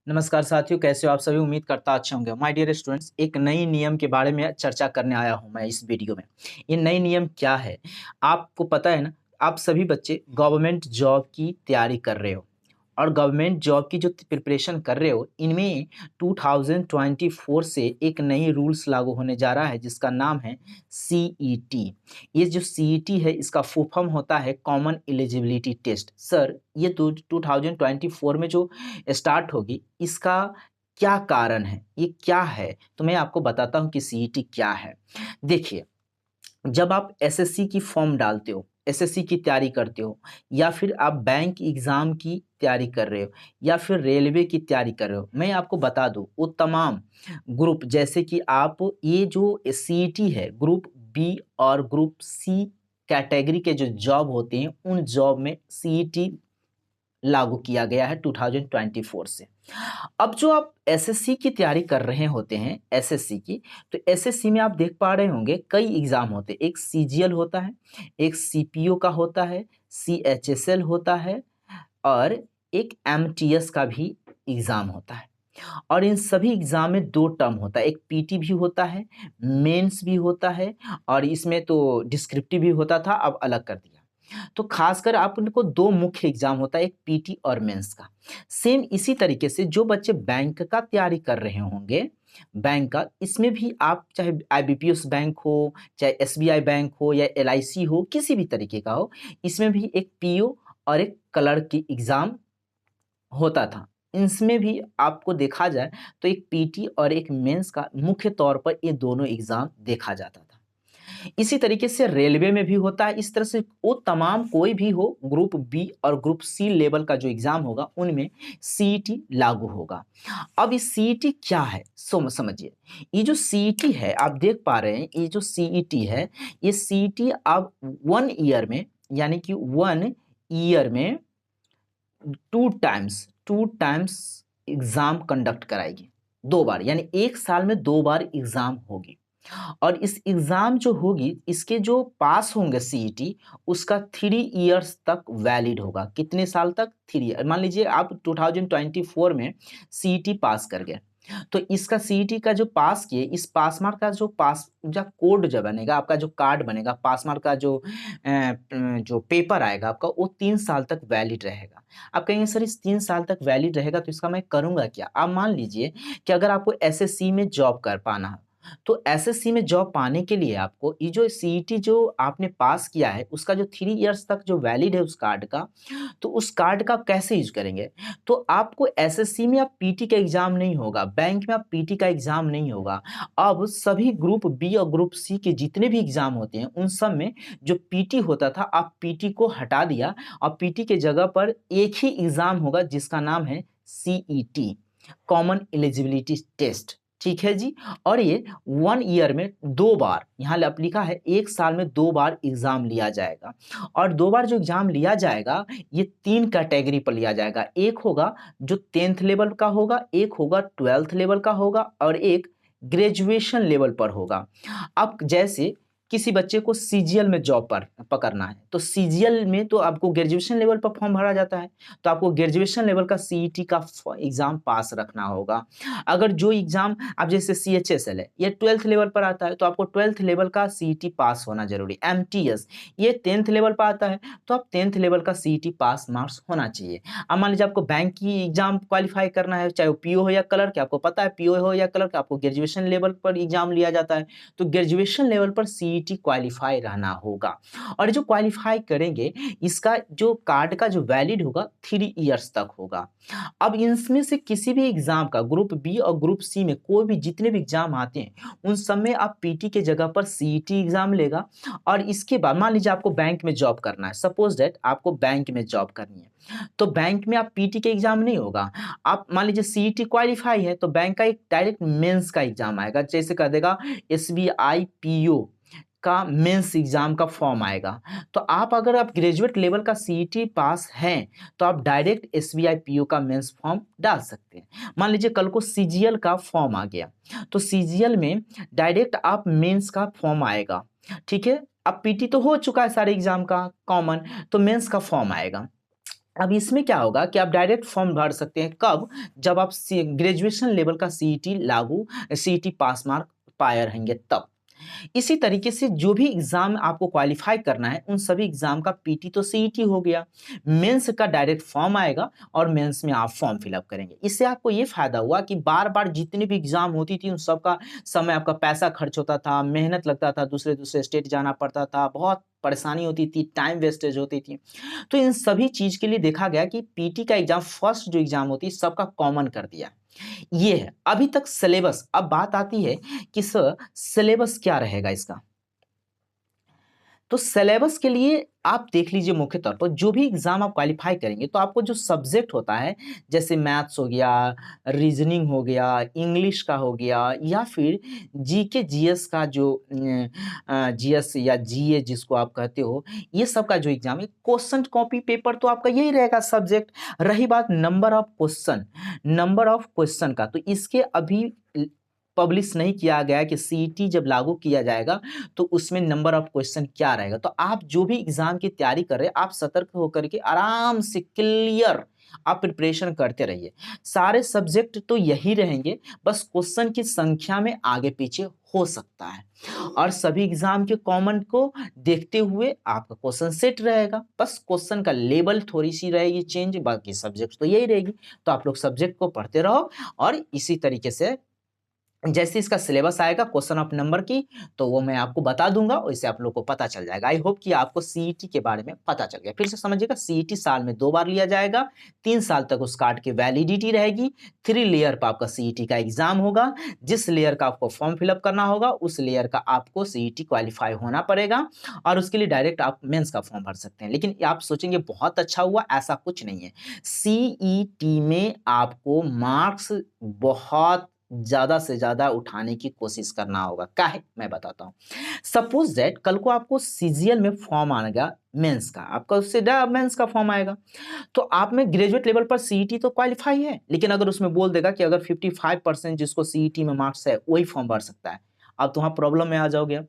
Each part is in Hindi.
नमस्कार साथियों, कैसे हो आप सभी। उम्मीद करता अच्छे होंगे। माय डियर स्टूडेंट्स, एक नई नियम के बारे में चर्चा करने आया हूं मैं इस वीडियो में। ये नई नियम क्या है आपको पता है ना। आप सभी बच्चे गवर्नमेंट जॉब की तैयारी कर रहे हो और गवर्नमेंट जॉब की जो प्रिपरेशन कर रहे हो, इनमें 2024 से एक नई रूल्स लागू होने जा रहा है जिसका नाम है सीईटी। ये जो सीईटी है इसका फुल फॉर्म होता है कॉमन एलिजिबिलिटी टेस्ट। सर, ये तो 2024 में जो स्टार्ट होगी, इसका क्या कारण है, ये क्या है? तो मैं आपको बताता हूँ कि सीईटी क्या है। देखिए, जब आप एसएससी की फॉर्म डालते हो, एसएससी की तैयारी करते हो, या फिर आप बैंक एग्जाम की तैयारी कर रहे हो, या फिर रेलवे की तैयारी कर रहे हो, मैं आपको बता दूं वो तमाम ग्रुप, जैसे कि आप ये जो सीईटी है, ग्रुप बी और ग्रुप सी कैटेगरी के जो जॉब होते हैं, उन जॉब में सीईटी लागू किया गया है 2024 से। अब जो आप एसएससी की तैयारी कर रहे होते हैं, एसएससी की, तो एसएससी में आप देख पा रहे होंगे कई एग्जाम होते हैं। एक सीजीएल होता है, एक सीपीओ का होता है, सीएचएसएल होता है, और एक एमटीएस का भी एग्जाम होता है। और इन सभी एग्जाम में दो टर्म होता है, एक पीटी भी होता है, मेंस भी होता है, और इसमें तो डिस्क्रिप्टिव भी होता था, अब अलग कर दिया। तो खासकर आप उनको दो मुख्य एग्जाम होता है, एक पीटी और मेंस का। सेम इसी तरीके से जो बच्चे बैंक का तैयारी कर रहे होंगे, बैंक का, इसमें भी आप चाहे आईबीपीएस बैंक हो, चाहे एसबीआई बैंक हो, या एलआईसी हो, किसी भी तरीके का हो, इसमें भी एक पीओ और एक क्लर्क की एग्जाम होता था। इसमें भी आपको देखा जाए तो एक पीटी और एक मेंस का मुख्य तौर पर ये दोनों एग्जाम देखा जाता था। इसी तरीके से रेलवे में भी होता है। इस तरह से वो तमाम कोई भी हो, ग्रुप बी और ग्रुप सी लेवल का जो एग्जाम होगा उनमें सीईटी लागू होगा। अब इस सीईटी क्या है, समझिए। ये जो सीईटी है आप देख पा रहे हैं, ये जो सीईटी है, ये सीईटी अब 1 ईयर में, यानी कि 1 ईयर में टू टाइम्स एग्जाम कंडक्ट कराएगी। 2 बार, यानी एक साल में 2 बार एग्जाम होगी। और इस एग्जाम जो होगी, इसके जो पास होंगे सीईटी, उसका 3 इयर्स तक वैलिड होगा। कितने साल तक? 3 ईयर। मान लीजिए आप 2024 में सीईटी पास कर गए, तो इसका सीईटी का जो पास किए, इस पास मार्क का जो पास जो कोड जो बनेगा, आपका जो कार्ड बनेगा, पास मार्क का जो पेपर आएगा आपका, वो 3 साल तक वैलिड रहेगा। आप कहेंगे सर इस 3 साल तक वैलिड रहेगा तो इसका मैं करूंगा क्या? आप मान लीजिए कि अगर आपको एसएससी में जॉब कर पाना है, तो एसएससी में जॉब पाने के लिए आपको ये जो सीईटी जो आपने पास किया है, उसका जो 3 इयर्स तक जो वैलिड है उस कार्ड का, तो उस कार्ड का आप कैसे यूज करेंगे? तो आपको एसएससी में आप पीटी का एग्जाम नहीं होगा, बैंक में आप पीटी का एग्जाम नहीं होगा। अब सभी ग्रुप बी और ग्रुप सी के जितने भी एग्जाम होते हैं, उन सब में जो पीटी होता था, आप पीटी को हटा दिया और पीटी के जगह पर एक ही एग्जाम होगा जिसका नाम है सीईटी, कॉमन एलिजिबिलिटी टेस्ट। ठीक है जी। और ये 1 ईयर में 2 बार, यहाँ लिखा है एक साल में 2 बार एग्जाम लिया जाएगा। और 2 बार जो एग्जाम लिया जाएगा, ये 3 कैटेगरी पर लिया जाएगा। एक होगा जो 10th लेवल का होगा, एक होगा 12th लेवल का होगा, और एक ग्रेजुएशन लेवल पर होगा। अब जैसे किसी बच्चे को सीजीएल में जॉब पर पकड़ना है, तो सीजीएल में तो आपको ग्रेजुएशन लेवल पर फॉर्म भरा जाता है, तो आपको ग्रेजुएशन लेवल का सीईटी का एग्जाम पास रखना होगा। अगर जो एग्जाम आप जैसे सीएचएसएल है, ये 12th लेवल पर आता है, तो आपको 12th लेवल का सीईटी पास होना जरूरी। एमटीएस ये 10th लेवल पर आता है, तो आप 10th लेवल का सीईटी पास मार्क्स होना चाहिए। अब मान लीजिए आपको बैंक की एग्जाम क्वालिफाई करना है, चाहे वो पीओ हो या क्लर्क, आपको पता है पीओ हो या क्लर्क, आपको ग्रेजुएशन लेवल पर एग्जाम लिया जाता है, तो ग्रेजुएशन लेवल पर सीईटी क्वालिफाई रहना होगा। और जो क्वालिफाई करेंगे, इसका जो कार्ड का जो वैलिड होगा 3 इयर्स तक होगा। अब इनमें से किसी भी एग्जाम का, ग्रुप बी और ग्रुप सी में कोई भी जितने भी एग्जाम आते हैं, उन सब में आप पीटी के जगह पर सीईटी एग्जाम लेगा। और इसके बाद मान लीजिए आपको बैंक में जॉब करना है, सपोज दैट आपको बैंक में जॉब करनी है, तो बैंक में आप पीटी के एग्जाम नहीं होगा। आप मान लीजिए सीईटी क्वालिफाई है, तो बैंक का एक डायरेक्ट मेंस का एग्जाम आएगा, जैसे कर देगा एसबीआई पीओ का मेंस एग्जाम का फॉर्म आएगा। तो आप अगर आप ग्रेजुएट लेवल का सीईटी पास हैं, तो आप डायरेक्ट एसबीआई पीओ का मेंस फॉर्म डाल सकते हैं। मान लीजिए कल को सीजीएल का फॉर्म आ गया, तो सीजीएल में डायरेक्ट आप मेंस का फॉर्म आएगा। ठीक है, अब पीटी तो हो चुका है सारे एग्जाम का कॉमन, तो मेंस का फॉर्म आएगा। अब इसमें क्या होगा कि आप डायरेक्ट फॉर्म भर सकते हैं कब, जब आप ग्रेजुएशन लेवल का सीईटी पास मार्क पाए रहेंगे तब। इसी तरीके से जो भी एग्जाम आपको क्वालिफाई करना है उन सभी एग्जाम का पीटी तो सीईटी हो गया, मेंस का डायरेक्ट फॉर्म आएगा और मेंस में आप फॉर्म फिलअप करेंगे। इससे आपको ये फायदा हुआ कि बार बार जितनी भी एग्जाम होती थी उन सब का समय, आपका पैसा खर्च होता था, मेहनत लगता था, दूसरे दूसरे स्टेट जाना पड़ता था, बहुत परेशानी होती थी, टाइम वेस्टेज होती थी। तो इन सभी चीज के लिए देखा गया कि पीटी का एग्जाम फर्स्ट जो एग्जाम होती है सबका कॉमन कर दिया। ये है अभी तक सिलेबस। अब बात आती है कि सर सिलेबस क्या रहेगा इसका। तो सिलेबस के लिए आप देख लीजिए, मुख्य तौर पर जो भी एग्जाम आप क्वालिफाई करेंगे तो आपको जो सब्जेक्ट होता है, जैसे मैथ्स हो गया, रीजनिंग हो गया, इंग्लिश का हो गया, या फिर जीके जीएस का जो जीएस या जीए जिसको आप कहते हो, ये सब का जो एग्जाम है, क्वेश्चन कॉपी पेपर तो आपका यही रहेगा सब्जेक्ट। रही बात नंबर ऑफ क्वेश्चन का, तो इसके अभी पब्लिश नहीं किया गया कि सीईटी जब लागू किया जाएगा तो उसमें नंबर ऑफ क्वेश्चन क्या रहेगा। तो आप जो भी एग्जाम की तैयारी कर रहे हैं, आप सतर्क होकर के आराम से क्लियर आप प्रिपरेशन करते रहिए। सारे सब्जेक्ट तो यही रहेंगे, बस क्वेश्चन की संख्या में आगे पीछे हो सकता है, और सभी एग्जाम के कॉमन को देखते हुए आपका क्वेश्चन सेट रहेगा। बस क्वेश्चन का लेवल थोड़ी सी रहेगी चेंज, बाकी सब्जेक्ट तो यही रहेगी। तो आप लोग सब्जेक्ट को पढ़ते रहो, और इसी तरीके से जैसे इसका सिलेबस आएगा क्वेश्चन ऑफ नंबर की, तो वो मैं आपको बता दूंगा, उससे आप लोग को पता चल जाएगा। आई होप कि आपको सीईटी के बारे में पता चल गया। फिर से समझिएगा, सीईटी साल में 2 बार लिया जाएगा, 3 साल तक उस कार्ड की वैलिडिटी रहेगी। 3 लेयर पर आपका सीईटी का एग्जाम होगा। जिस लेयर का आपको फॉर्म फिलअप करना होगा उस लेयर का आपको सीईटी क्वालिफाई होना पड़ेगा, और उसके लिए डायरेक्ट आप मेंस का फॉर्म भर सकते हैं। लेकिन आप सोचेंगे बहुत अच्छा हुआ, ऐसा कुछ नहीं है। सीईटी में आपको मार्क्स बहुत ज्यादा से ज्यादा उठाने की कोशिश करना होगा। काहे, मैं बताता हूं। सपोज दैट कल को आपको सीजीएल में फॉर्म आएगा मेंस का, आपका उससे मेंस का फॉर्म आएगा, तो आप में ग्रेजुएट लेवल पर सीईटी तो क्वालिफाई है, लेकिन अगर उसमें बोल देगा कि अगर 55% जिसको सीईटी में मार्क्स है वही फॉर्म भर सकता है, आप तो वहां प्रॉब्लम में आ जाओगे।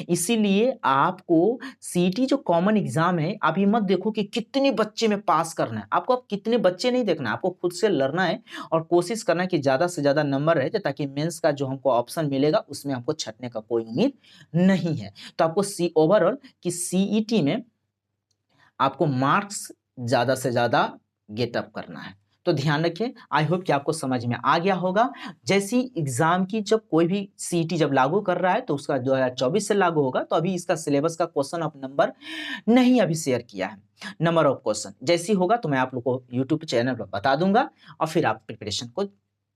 इसीलिए आपको सीईटी जो कॉमन एग्जाम है, आप ये मत देखो कि कितने बच्चे में पास करना है, आपको अब कितने बच्चे नहीं देखना है, आपको खुद से लड़ना है और कोशिश करना है कि ज्यादा से ज्यादा नंबर रहे, ताकि मेंस का जो हमको ऑप्शन मिलेगा उसमें हमको छटने का कोई उम्मीद नहीं है। तो आपको ओवरऑल कि सीईटी में आपको मार्क्स ज्यादा से ज्यादा गेटअप करना है। तो ध्यान रखिए, आई होप कि आपको समझ में आ गया होगा। जैसी एग्जाम की जब कोई भी सीईटी जब लागू कर रहा है तो उसका 2024 से लागू होगा, तो अभी इसका सिलेबस का क्वेश्चन ऑफ नंबर नहीं अभी शेयर किया है। नंबर ऑफ क्वेश्चन जैसी होगा तो मैं आप लोग को यूट्यूब चैनल पर बता दूंगा, और फिर आप प्रिपरेशन को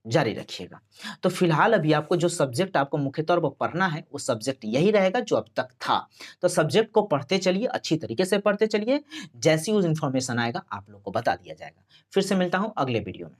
जारी रखिएगा। तो फिलहाल अभी आपको जो सब्जेक्ट आपको मुख्य तौर पर पढ़ना है वो सब्जेक्ट यही रहेगा जो अब तक था। तो सब्जेक्ट को पढ़ते चलिए, अच्छी तरीके से पढ़ते चलिए, जैसी उस इंफॉर्मेशन आएगा आप लोग को बता दिया जाएगा। फिर से मिलता हूं अगले वीडियो में।